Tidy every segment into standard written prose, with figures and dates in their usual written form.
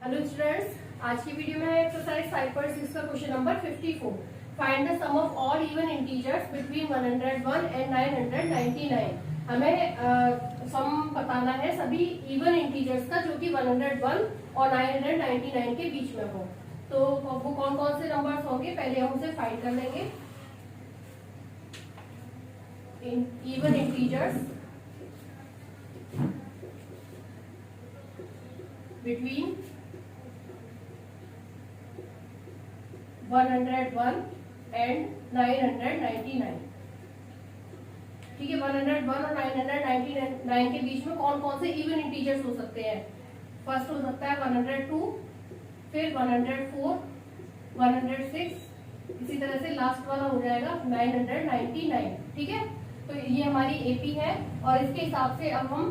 Hello students, आज की video में है एक्सरसाइज 5.6 का question number 54। Find the sum of all even integers between 101 and 999। हमें सम बताना है सभी इवन इंटीजर्स का जो कि 101 और 999 के बीच में हो। तो वो कौन कौन से नंबर्स होंगे पहले हम उसे फाइंड कर लेंगे। Even integers between 101 and 999। ठीक है, 101 और 999 के बीच में कौन कौन से इवन इंटीजर्स हो सकते हैं। फर्स्ट हो सकता है 102, फिर 104, 106, इसी तरह से लास्ट वाला हो जाएगा 999। ठीक है, तो ये हमारी एपी है और इसके हिसाब से अब हम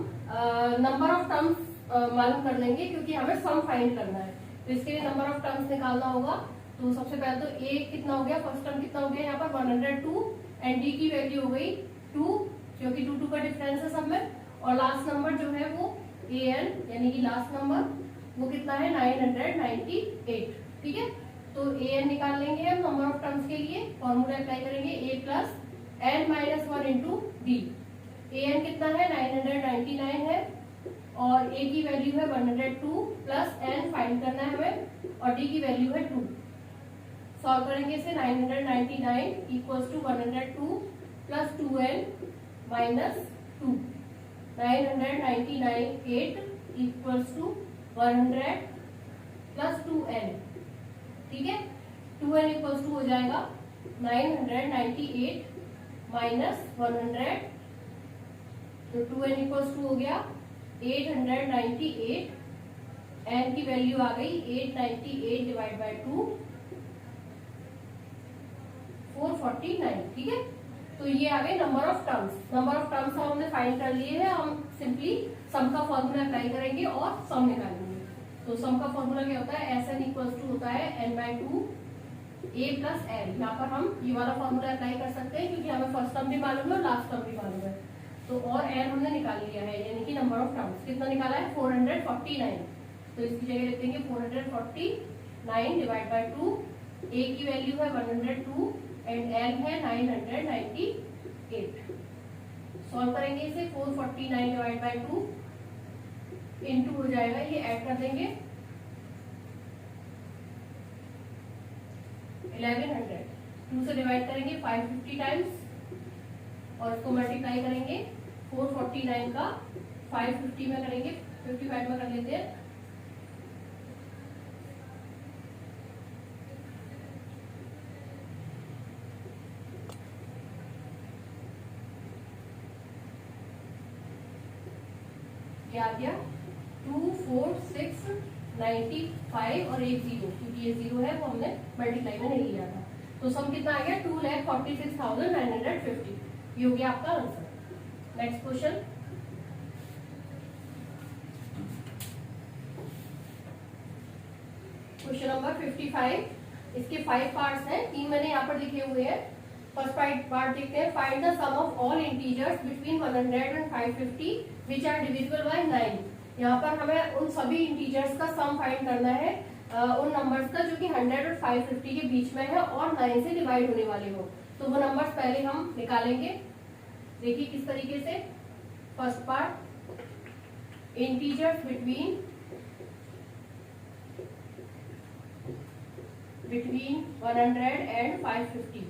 नंबर ऑफ टर्म्स मालूम कर लेंगे क्योंकि हमें सम फाइंड करना है। तो इसके लिए नंबर ऑफ टर्म्स निकालना होगा। तो सबसे पहले तो ए कितना हो गया, फर्स्ट टर्म कितना हो गया यहाँ पर 102 एंड डी की वैल्यू हो गई 2 क्योंकि 2 का डिफरेंस है सब में। और लास्ट नंबर जो है वो ए एन यानी कि लास्ट नंबर वो कितना है 998। ठीक है, तो ए एन निकाल लेंगे हम नंबर ऑफ टर्म्स के लिए। फॉर्मूला अप्लाई करेंगे a plus n minus 1 into d. A n कितना है 999 है और ए की वैल्यू है 102 प्लस एन फाइंड करना है हमें और डी की वैल्यू है 2। सॉल्व करेंगे इसे 999 equals to 102 plus 2n minus 2। 999 equals to 100 plus 2n। ठीक है, 2n इक्वल्स टू हो जाएगा 998 माइनस 100, तो 2n इक्वल्स टू हो गया 898। n की वैल्यू आ गई 898 डिवाइड बाई 2 449। ठीक है, तो ये आ गए number of terms. Number of terms हमने फाइंड कर लिए हैं। हम सिंपली सम का फॉर्मूला अप्लाई करेंगे और सम निकालेंगे। तो सम का फॉर्मूला क्या होता है, एस एन इक्वल्स टू होता है n by 2 a plus L. यहाँ पर हम ये वाला फॉर्मूला अप्लाई कर सकते हैं क्योंकि हमें फर्स्ट टर्म भी मालूम है और लास्ट टर्म भी मालूम है। तो और एन हमने निकाल लिया है यानी कि नंबर ऑफ टर्म्स कितना निकाला है 449। तो इसकी जगह लिख देंगे 449 डिवाइड बाई 2। ए की वैल्यू है 102 एंड एल है 998। सॉल्व करेंगे इसे 449 डिवाइड बाई 2 इंटू हो जाएगा, ये ऐड कर देंगे 1100। 2 से डिवाइड करेंगे 550 टाइम्स और इसको मल्टीप्लाई करेंगे 449 का 550 में करेंगे, 55 में कर लेते हैं। ये आ गया 24695 और एक 0 क्योंकि ये 0 है वो हमने मल्टीप्लाई में नहीं लिया था। तो सम कितना आ गया 2,46,950। ये हो गया आपका answer. Next question, question number 55। इसके 5 पार्ट्स हैं, 3 मैंने यहाँ पर लिखे हुए हैं। फर्स्ट पार्ट देखते हैं। Find the sum of all integers between 100 and 550 which are divisible by 9। यहाँ पर हमें उन सभी इंटीजर्स का सम फाइंड करना है उन नंबर्स का जो कि 100 और 550 के बीच में है और 9 से डिवाइड होने वाले हो। तो वो नंबर्स पहले हम निकालेंगे। देखिए किस तरीके से। First part integers between 100 and 550।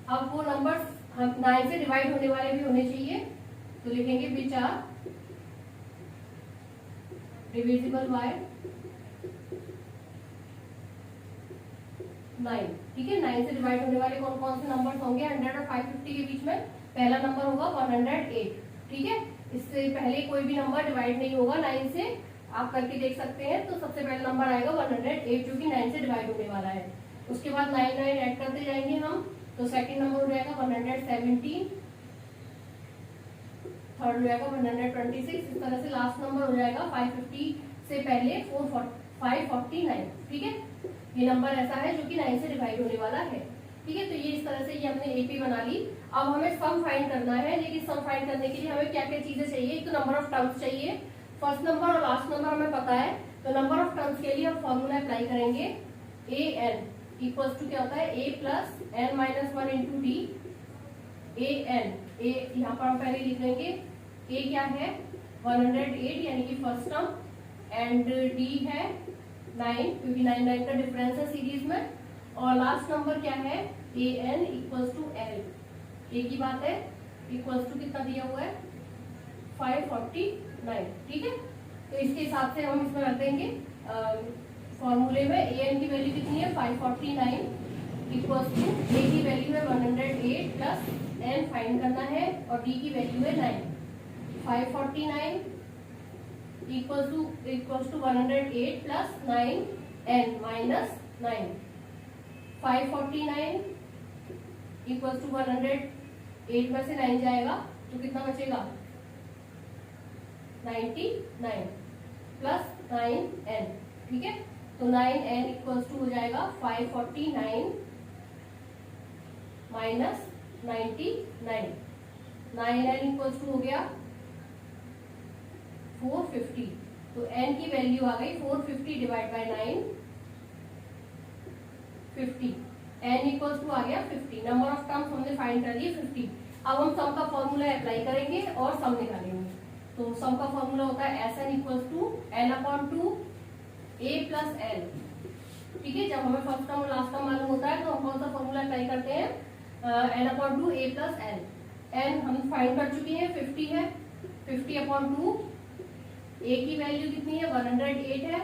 अब वो नंबर्स हम 9 से डिवाइड होने वाले भी होने चाहिए, तो लिखेंगे विच आर डिविजिबल बाय 9। ठीक है, 9 से डिवाइड होने वाले कौन कौन से नंबर्स होंगे 100 और 550 के बीच में। पहला नंबर होगा 108। ठीक है, इससे पहले कोई भी नंबर डिवाइड नहीं होगा 9 से, आप करके देख सकते हैं। तो सबसे पहला नंबर आएगा 108 जो कि 9 से डिवाइड होने वाला है। उसके बाद 9 ऐड करते जाएंगे हम, तो सेकंड नंबर हो जाएगा 117, थर्ड हो जाएगा 126। इस तरह से लास्ट नंबर हो जाएगा 550 से पहले 549। ठीक है, ये नंबर ऐसा है जो कि 9 से डिवाइड होने वाला है। ठीक है, तो ये इस तरह से ये हमने एपी बना ली। अब हमें सम फाइंड करना है, लेकिन सम फाइंड करने के लिए हमें क्या क्या चीजें चाहिए। एक तो नंबर ऑफ टर्म्स चाहिए, फर्स्ट नंबर और लास्ट नंबर हमें पता है, तो नंबर ऑफ टर्म्स के लिए हम फॉर्मूला अप्लाई करेंगे। ए एन इक्वल टू क्या होता है, a plus n minus one into d. A n, a यहाँ पर हम पहले लिख लेंगे, ए क्या है 108 यानी कि फर्स्ट टर्म, एंड डी है 9 क्योंकि 9 का डिफरेंस है सीरीज में, और लास्ट नंबर क्या है ए एन इक्वल्स टू एल, ए की बात है, इक्वल्स टू कितना दिया हुआ है 549। ठीक है, तो इसके हिसाब से हम इसमें रख देंगे फॉर्मूले में ए एन की वैल्यू कितनी है 549 इक्वल्स टू ए की वैल्यू है 108 प्लस एन फाइंड करना है, और डी की वैल्यू है 9। 549 equals to 108 plus 9 n minus 9। 549 equals to 108 में से 9 जाएगा तो कितना बचेगा 99 प्लस 9n। ठीक है, तो 9n इक्वल्स टू हो जाएगा 549 माइनस 99। 9n इक्वल्स टू हो गया 450, तो n की वैल्यू आ गई 450 divide by 9 50। n equals to आ गया 50। नंबर ऑफ टर्म्स हमने फाइंड कर लिए 50। अब हम सम का फॉर्मूला अप्लाई करेंगे और सम निकालेंगे। तो सम का फॉर्मूला होता है s n equals to n upon 2 a plus l. ठीक है, जब हमें फर्स्ट टर्म और लास्ट टर्म मालूम होता है तो हम कौन सा फॉर्मूला अप्लाई करते हैं, N upon 2 a plus L. N हम फाइंड कर चुके हैं 50 है, 50 अपॉन 2, ए की वैल्यू कितनी है 108 है,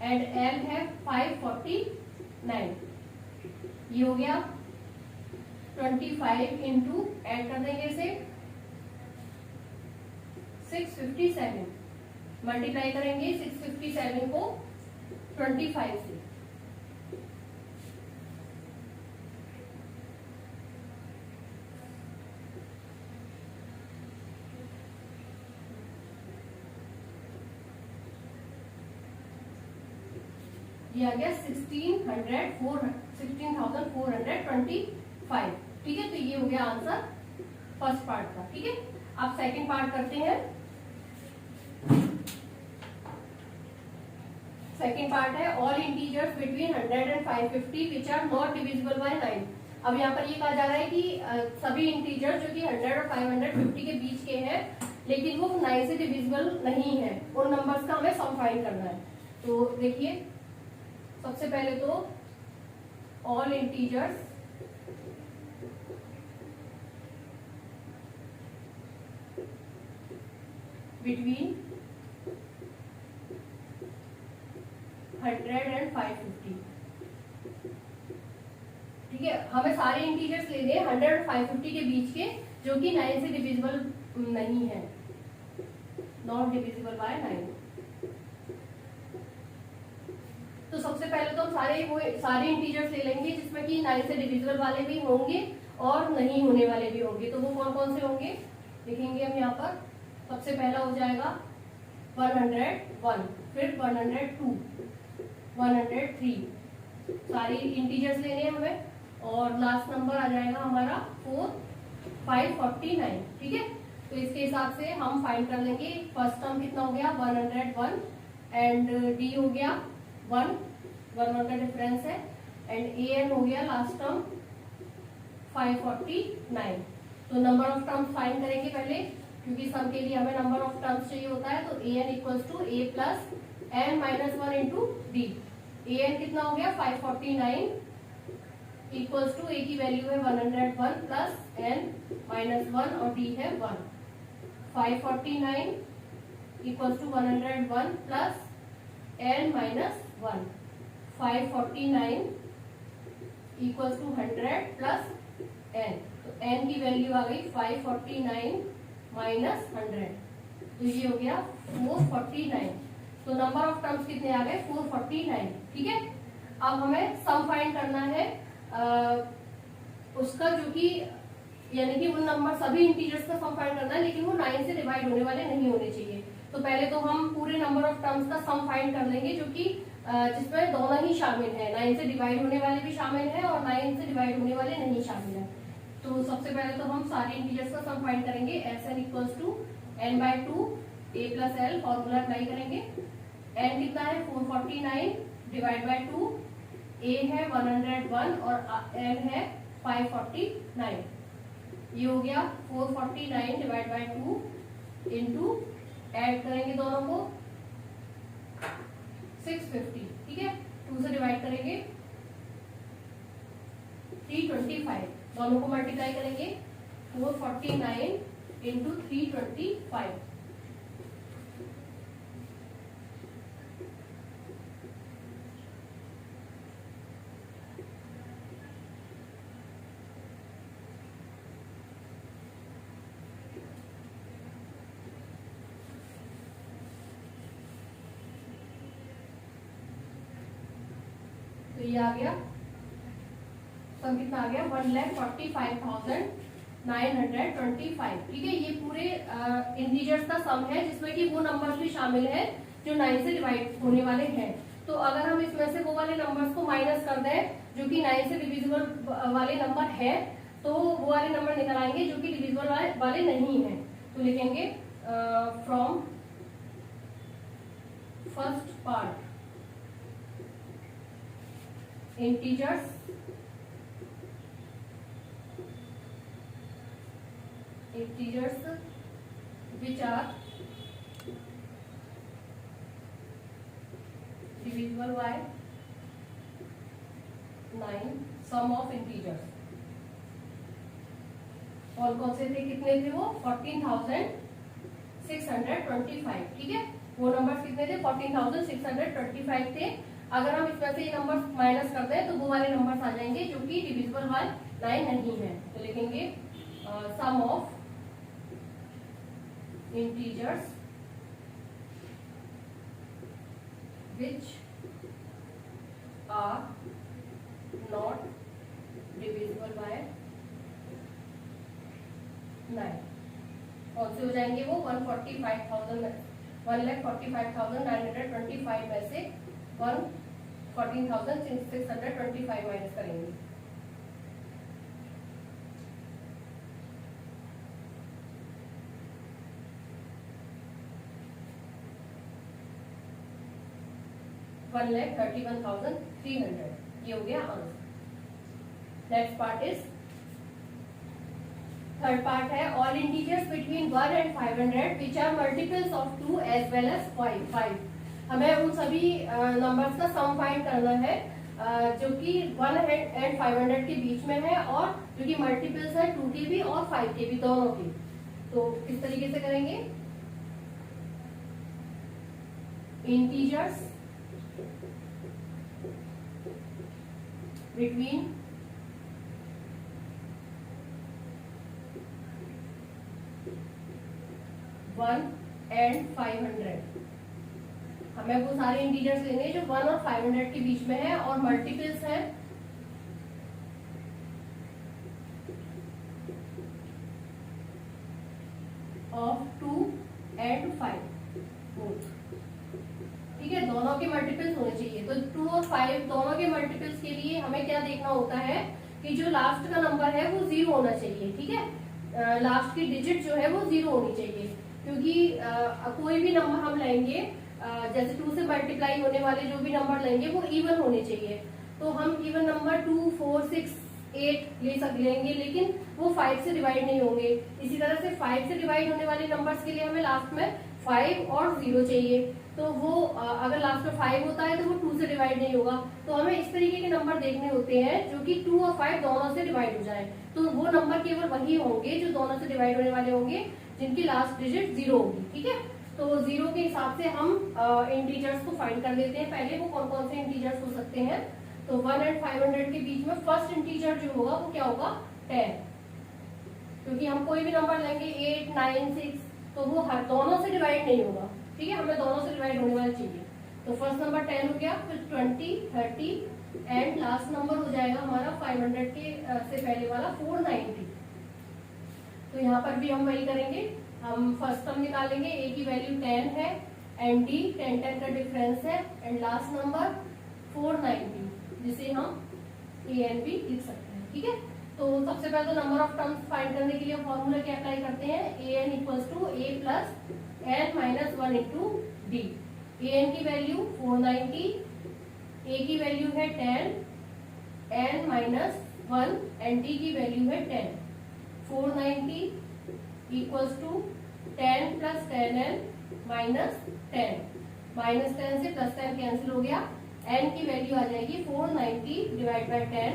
एंड एल है 549। ये हो गया 25 इंटू एड कर देंगे इसे 657, मल्टीप्लाई करेंगे 657 को 25 से। ये आ गया 16,425। ठीक है, तो ये हो गया आंसर फर्स्ट पार्ट का। ठीक है, अब सेकंड पार्ट करते हैं। सेकंड पार्ट है all integers between 100 and 550 which are not divisible by 9। अब यहाँ पर ये कहा जा रहा है कि सभी इंटीजर्स जो कि 100 और 550 के बीच के हैं लेकिन वो 9 से डिविजिबल नहीं है, उन नंबर्स का हमें सम फाइंड करना है। तो देखिए, सबसे पहले तो ऑल इंटीजर्स बिटवीन 100 एंड 550। ठीक है, हमें सारे इंटीजर्स लेने हैं 100 और 550 के बीच के जो कि 9 से डिविजिबल नहीं है, नॉट डिविजिबल बाय 9। तो सबसे पहले तो हम सारे इंटीजर्स ले लेंगे जिसमें कि 9 से डिविजिबल वाले भी होंगे और नहीं होने वाले भी होंगे। तो वो कौन कौन से होंगे लिखेंगे हम यहाँ पर। सबसे पहला हो जाएगा 101, फिर 102, 103, सारी इंटीजर्स लेने हैं हमें, और लास्ट नंबर आ जाएगा हमारा 549। ठीक है, तो इसके हिसाब से हम फाइंड कर लेंगे। फर्स्ट टर्म कितना हो गया 101, एंड डी हो गया 1 का डिफरेंस है, एंड ए एन हो गया लास्ट टर्म 549। तो नंबर ऑफ टर्म्स फाइंड करेंगे पहले, क्योंकि सम के लिए हमें नंबर ऑफ टर्म्स चाहिए होता है। तो a n equals to a plus n minus 1 into d. A n कितना हो गया 549 इक्वल्स टू ए की वैल्यू है 101 प्लस एन माइनस 1 और डी है 1। 549 equals to 101 plus n minus 1। 549 equals to 100 plus n, तो एन की वैल्यू आ गई 549 माइनस 100, तो ये हो गया 449। तो नंबर ऑफ टर्म्स कितने आ गए 449। ठीक है, अब हमें सम फाइंड करना है उसका, जो कि यानी कि वो नंबर सभी इंटीजर्स का सम फाइंड करना है, लेकिन वो 9 से डिवाइड होने वाले नहीं होने चाहिए। तो पहले तो हम पूरे नंबर ऑफ टर्म्स का सम फाइंड कर लेंगे जो कि जिसमें दोनों ही शामिल है, 9 से डिवाइड होने वाले भी शामिल है और 9 से डिवाइड होने वाले नहीं शामिल है। तो सबसे पहले तो हम सारे इंटीजर्स का सम फाइंड करेंगे। Sn equals to n/2 a plus l, formula apply करेंगे। n कितना है 449 डिवाइड बाय 2, a है 101 और n है 549। ये हो गया 449 डिवाइड बाय 2 इंटू, ऐड करेंगे दोनों को 650, ठीक है, 2 से डिवाइड करेंगे 325, दोनों को मल्टीप्लाई करेंगे 449 इंटू 325। तो ये आ गया, सम कितना आ गया 1,45,925, ठीक है। ये पूरे इंटीजर्स का सम है जिसमें कि वो नंबर्स भी शामिल है जो 9 से डिवाइड होने वाले हैं। तो अगर हम इसमें से वो वाले नंबर्स को माइनस कर दें जो कि 9 से डिविजिबल वाले नंबर है, तो वो वाले नंबर निकल आएंगे जो कि डिविजिबल वाले नहीं है। तो लिखेंगे from first part integers which are divisible by 9, sum of integers। और कौन से थे, कितने थे वो 14,625, ठीक है। वो नंबर्स कितने थे 14,625 थे। अगर हम इसमें से ये नंबर माइनस करते हैं तो वो वाले नंबर्स आ जाएंगे जो कि डिविजिबल बाय 9 नहीं है। तो लिखेंगे sum of integers which are not divisible by 9 कौन से हो जाएंगे वो 1,45,925 में से 14,625 माइनस करेंगे। $1,31,300, ये हो गया answer. Next part is, third part है all integers between 1 and 500 which are multiples of 2 as well as 5। हमें उन सभी नंबर्स का सम फाइंड करना है जो कि 1 and 500 के बीच में है और जो कि मल्टीपल्स है 2 के भी और 5 के भी, दोनों के। तो किस तरीके से करेंगे, इंटीजर्स बिटवीन 1 and 500, हमें वो सारे इंटीजर्स लेंगे जो 1 और 500 के बीच में है और मल्टीपल्स है ऑफ 2 and 5 बोथ, ठीक है। दोनों के मल्टीपल्स होने चाहिए। तो 2 और 5 दोनों के मल्टीपल्स के लिए हमें क्या देखना होता है कि जो लास्ट का नंबर है वो 0 होना चाहिए, ठीक है। लास्ट की डिजिट जो है वो 0 होनी चाहिए, क्योंकि कोई भी नंबर हम लेंगे जैसे 2 से मल्टीप्लाई होने वाले जो भी नंबर लेंगे वो इवन होने चाहिए। तो हम इवन नंबर 2, 4, 6, 8 लेंगे, लेकिन वो 5 से डिवाइड नहीं होंगे। इसी तरह से 5 से डिवाइड होने वाले नंबर्स के लिए हमें लास्ट में 5 और 0 चाहिए। तो वो अगर लास्ट में 5 होता है तो वो 2 से डिवाइड नहीं होगा। तो हमें इस तरीके के नंबर देखने होते हैं जो कि 2 और 5 दोनों से डिवाइड हो जाए। तो वो नंबर केवल वही होंगे जो दोनों से डिवाइड होने वाले होंगे जिनकी लास्ट डिजिट 0 होगी, ठीक है। तो 0 के हिसाब से हम इंटीजर्स को फाइंड कर लेते हैं। पहले वो कौन कौन से इंटीजर्स हो सकते हैं, तो 1 and 500 के बीच में फर्स्ट इंटीजर जो होगा वो क्या होगा 10, क्योंकि हम कोई भी नंबर लेंगे 8, 9, 6 तो वो हर दोनों से डिवाइड नहीं होगा, ठीक है। हमें दोनों से डिवाइड होने वाला चाहिए। तो फर्स्ट नंबर 10 हो गया, फिर 20, 30 एंड लास्ट नंबर हो जाएगा हमारा 500 के से पहले वाला 490। तो यहाँ पर भी हम वही करेंगे, हम फर्स्ट टर्म निकालेंगे, a की वैल्यू 10 है, एंड डी 10 का डिफरेंस है, एंड लास्ट नंबर 490, जिसे हम ए एन बी लिख सकते हैं। ठीक है, तो सबसे पहले तो नंबर ऑफ टर्म्स फाइंड करने के लिए फॉर्मूला क्या अप्लाई करते हैं, a n equals to a plus n minus 1 into d. A n की वैल्यू 490, ए की वैल्यू है 10, एन माइनस 1 एंड डी की वैल्यू है 10। 490 equals to 10 plus 10n minus 10, minus 10 से प्लस 10 कैंसिल हो गया, n की वैल्यू आ जाएगी 490 डिवाइड बाई 10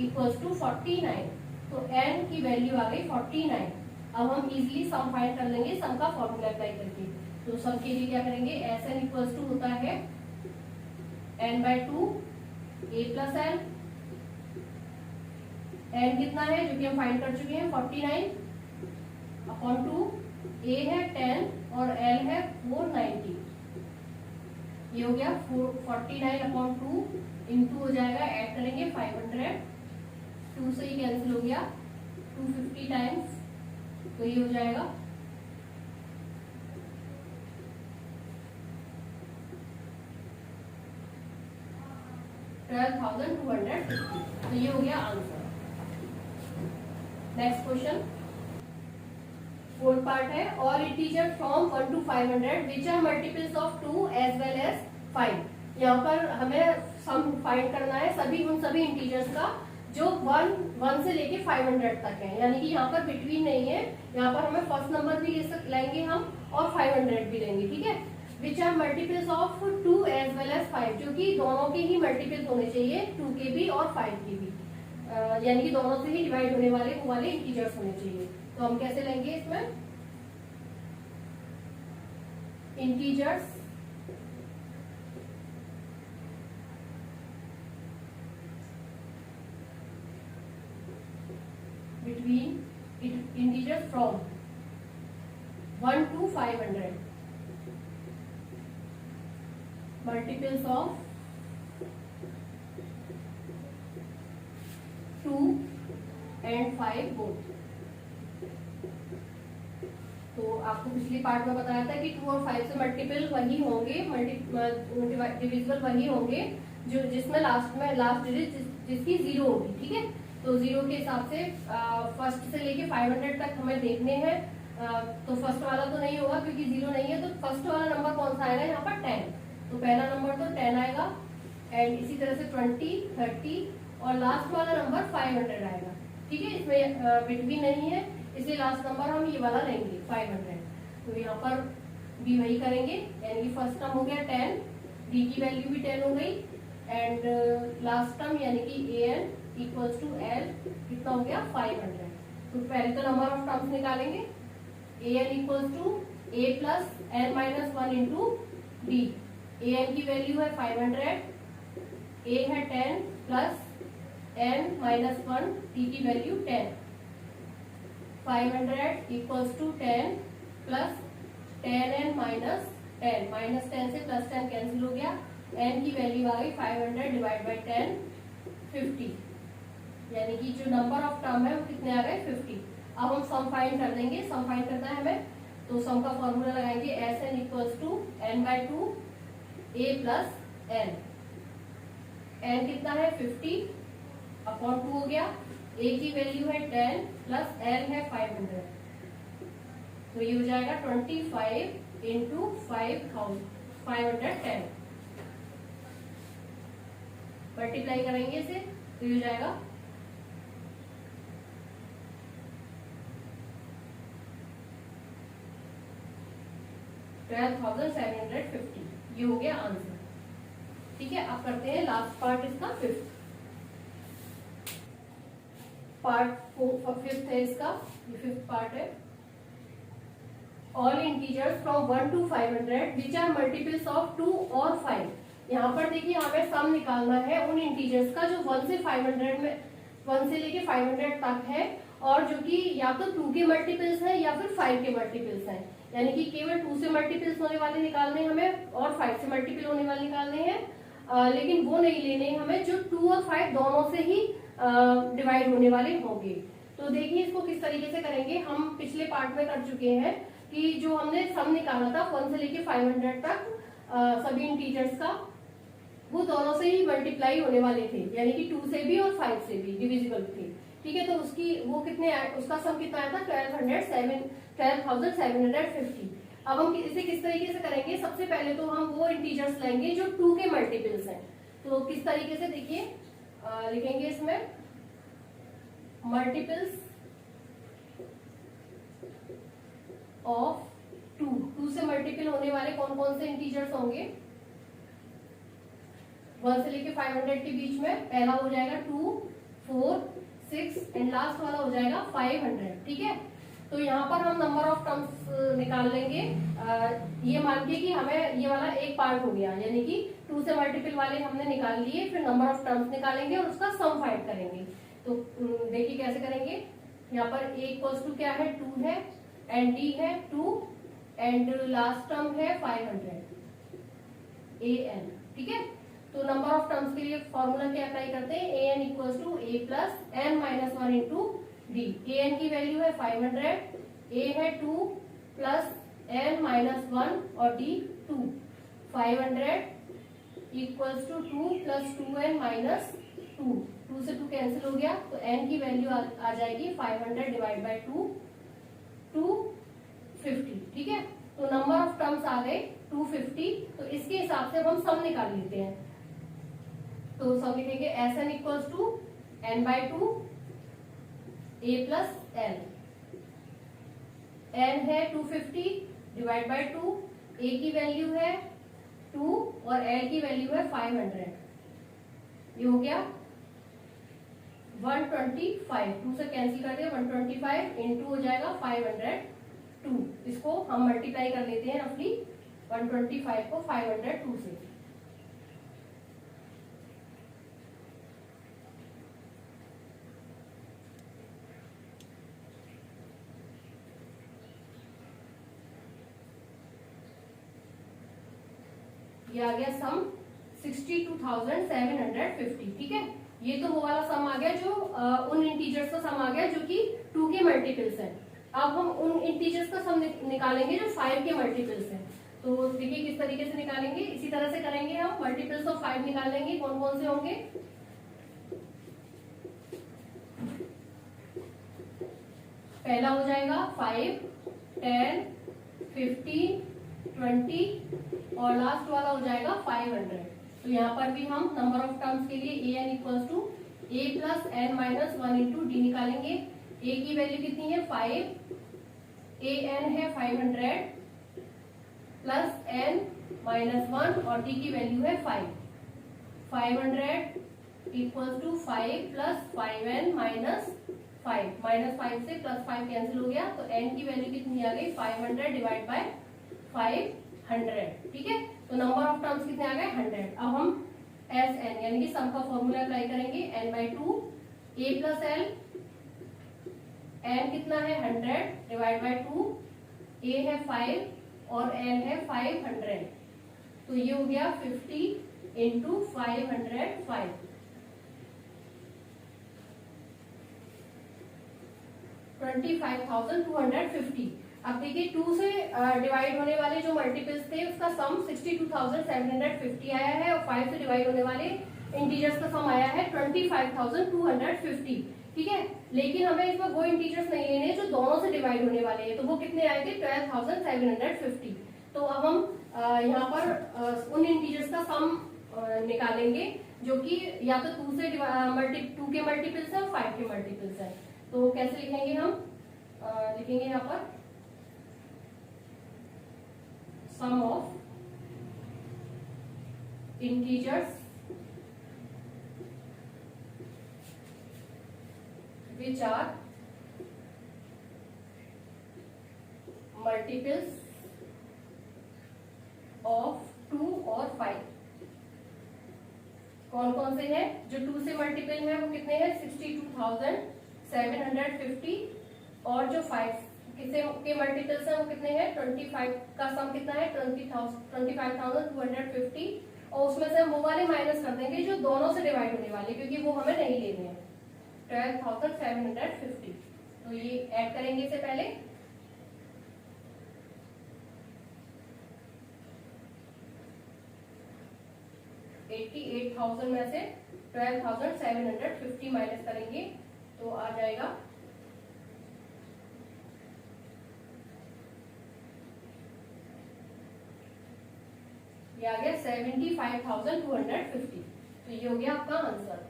इक्वल्स टू 49। तो n की वैल्यू आ गई 49। अब हम इजीली सम फाइंड कर लेंगे सम का फॉर्मूला अप्लाई करके। तो सम के लिए क्या करेंगे, एस एन इक्वल्स टू होता है n by 2 a plus n। n कितना है जो कि हम फाइंड कर चुके हैं 49 अपॉन 2, a है 10 और l है 490। ये हो गया 49 अपॉन 2 इंटू हो जाएगा, ऐड करेंगे 500, 2 से ही कैंसिल हो गया, 250 टाइम्स, तो ये हो जाएगा 12,250। तो ये हो गया answer. Next question, fourth part है, और integer from 1 to 500 which are multiples of 2 as well as 5। यहाँ पर हमें सम फाइंड करना है सभी उन सभी इंटीजर्स का जो 1 से लेके 500 तक है, यानी कि यहाँ पर बिटवीन नहीं है। यहाँ पर हमें फर्स्ट नंबर भी लेंगे हम और 500 भी लेंगे। ठीक है, which are multiples of 2 as well as 5, जो कि दोनों के ही मल्टीपल्स होने चाहिए, 2 के भी और 5 के भी, यानी कि दोनों से ही डिवाइड होने वाले वो वाले इंटीजर्स होने चाहिए। तो हम कैसे लेंगे इसमें, integers between integers from 1 to 500, multiples of 2 and 5 both. तो आपको पिछली पार्ट में बताया था कि 2 और 5 से मल्टीपल वही होंगे, डिविजिबल वही होंगे जो जिसमें लास्ट डिजिट जिसकी 0 होगी। ठीक है, तो 0 के हिसाब से फर्स्ट से लेके 500 तक हमें देखने हैं। तो फर्स्ट वाला तो नहीं होगा क्योंकि 0 नहीं है, तो फर्स्ट वाला नंबर कौन सा आएगा यहाँ पर 10, तो पहला नंबर तो 10 आएगा, एंड इसी तरह से 20, 30 और लास्ट वाला नंबर 500 आएगा। ठीक है, इसमें बिटवीन नहीं है, इसलिए लास्ट नंबर हम ये वाला लेंगे 500। तो यहाँ पर भी वही करेंगे, यानी कि फर्स्ट टर्म हो गया 10, डी की वैल्यू भी 10 हो गई, एंड लास्ट टर्म यानी कि ए एन इक्वल्स टू एल कितना हो गया 500। तो पहले तो नंबर ऑफ टर्म्स निकालेंगे, a n equals to a plus n minus 1 into d. A n की वैल्यू है 500, ए है 10 प्लस n माइनस 1, t की value 10, 500 equals to 10 plus 10n minus 10, minus 10 से प्लस 10 कैंसिल हो गया, n की value आ गई 500 डिवाइड बाई 10, 50, यानी कि जो नंबर ऑफ टर्म है वो कितने आ गए 50। अब हम सम फाइंड कर लेंगे, सम फाइंड करना है हमें, तो सम का फॉर्मूला लगाएंगे, s n equals to n by 2 a plus n। n कितना है 50 अपॉन 2 हो गया, a की वैल्यू है 10 प्लस l है 500, तो ये हो जाएगा 25 इंटू 510। मल्टीप्लाई करेंगे इसे तो ये हो जाएगा 12,750। ये हो गया आंसर। ठीक है, अब करते हैं लास्ट पार्ट इसका, फिफ्थ है इसका, ये फिफ्थ पार्ट है। All integers from 1 to 500 which are multiples of 2 और 5। यहाँ पर देखिए हमें सम निकालना है उन इंटीजर्स का जो 1 से 500 में 1 से लेके 500 तक है, और जो कि या तो 2 के मल्टीपल्स हैं या फिर 5 के मल्टीपल्स हैं, यानी कि केवल 2 से मल्टीपल्स होने वाले निकालने हमें और 5 से मल्टीपल होने वाले निकालने हैं, लेकिन वो नहीं लेने हमें जो 2 और 5 दोनों से ही डिवाइड होने वाले होंगे। तो देखिए इसको किस तरीके से करेंगे, हम पिछले पार्ट में कर चुके हैं। कि जो हमने सम निकाला था 1 से लेके 500 तक सभी इंटीजर्स का, वो दोनों से ही मल्टीप्लाई होने वाले थे, यानी कि 2 से भी और 5 से भी डिविजिबल थे। ठीक है, तो उसकी वो कितने उसका सम कितना आया था 12,750। अब हम इसे किस तरीके से करेंगे, सबसे पहले तो हम वो इंटीजर्स लेंगे जो 2 के मल्टीपल्स हैं। तो किस तरीके से देखिए लिखेंगे इसमें मल्टीपल्स ऑफ 2 से मल्टीपल होने वाले कौन कौन से इंटीजर्स होंगे 1 से लेके 500 के बीच में। पहला हो जाएगा 2, 4, 6 एंड लास्ट वाला हो जाएगा 500। ठीक है, तो यहाँ पर हम नंबर ऑफ टर्म्स निकाल लेंगे, ये मान के कि हमें ये वाला एक पार्ट हो गया, यानी कि 2 से मल्टीपल वाले हमने निकाल लिए, फिर नंबर ऑफ टर्म्स निकालेंगे और उसका सम फाइंड करेंगे। तो देखिए कैसे करेंगे, यहाँ पर a इक्वल्स टू क्या है 2 है एंड d है 2 एंड लास्ट टर्म है 500 an। ठीक है, तो नंबर ऑफ टर्म्स के लिए फॉर्मूला क्या अप्लाई करते हैं, an equals to a plus n minus 1 into d. an की वैल्यू है 500, a है 2 प्लस n माइनस 1 और d 2। 500 equals to 2 plus 2n minus 2, 2 से 2 कैंसिल हो गया, तो n की वैल्यू आ जाएगी 500 डिवाइड बाई 2, 250। ठीक है, तो नंबर ऑफ टर्म्स आ गए 250। तो इसके हिसाब से हम सम निकाल लेते हैं, तो सम लिखेंगे Sn equals to n by 2 a plus l। n है 250 डिवाइड बाई 2, a की वैल्यू है 2 और l की वैल्यू है 500। ये हो गया 125, 2 से कैंसिल कर दिया 125 इंटू हो जाएगा 502। इसको हम मल्टीप्लाई कर लेते हैं रफली 125 को 502 से। ये आ गया सम 62,750। ठीक है, ये तो वो वाला सम आ गया जो उन इंटीजर्स का सम आ गया जो कि 2 के मल्टीपल्स हैं। अब हम उन इंटीजर्स का सम निकालेंगे जो 5 के मल्टीपल्स हैं। तो देखिए किस तरीके से निकालेंगे, इसी तरह से करेंगे हम। मल्टीपल्स ऑफ 5 निकालेंगे, कौन कौन से होंगे, पहला हो जाएगा 5, 10, 15, 20 और लास्ट वाला हो जाएगा 500। तो यहाँ पर भी हम नंबर ऑफ टर्म्स के लिए an equals to a plus n minus 1 into d निकालेंगे। a की वैल्यू कितनी है 5, an है 500 प्लस n माइनस 1 और d की वैल्यू है 5। 500 equals to 5 plus 5n minus 5, minus 5 से प्लस 5 कैंसिल हो गया, तो n की वैल्यू कितनी आ गई 500 डिवाइड बाय 500। ठीक है, तो नंबर ऑफ टर्म्स कितने आ गए 100। अब हम Sn यानी कि सम का फॉर्मूला अप्लाई करेंगे, n by 2 a plus l, n कितना है 100 डिवाइड बाई 2, a है 5 और l है 500। तो ये हो गया 50 इंटू 505, 25,250। अब देखिए 2 से डिवाइड होने वाले जो मल्टीपल्स थे उसका सम 62,750 आया है और 5 से डिवाइड होने वाले इंटीजर्स का सम आया है 25,250। ठीक है, लेकिन हमें इसमें वो इंटीजर्स नहीं लेने जो दोनों से डिवाइड होने वाले हैं, तो वो कितने आए थे 12,750। तो अब हम यहाँ पर उन इंटीजर्स का सम निकालेंगे जो कि या तो 2 से 2 के मल्टीपल्स है और 5 के मल्टीपल्स है। तो कैसे लिखेंगे हम, लिखेंगे यहाँ पर sum of integers which are multiples of 2 और 5। कौन कौन से हैं, जो 2 से मल्टीपल है वो कितने हैं 62,750 और जो 5 किसे के मल्टीपल्स है वो कितने हैं 25 का सम कितना है 25,250 और उसमें से हम वो वाले माइनस कर देंगे जो दोनों से डिवाइड होने वाले, क्योंकि वो हमें नहीं लेने हैं 12,750। तो ये ऐड करेंगे इससे पहले 88,000 में से 12,750 माइनस करेंगे तो आ जाएगा ये आ गया 75,250। तो ये हो गया आपका आंसर।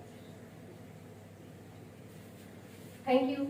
Thank you.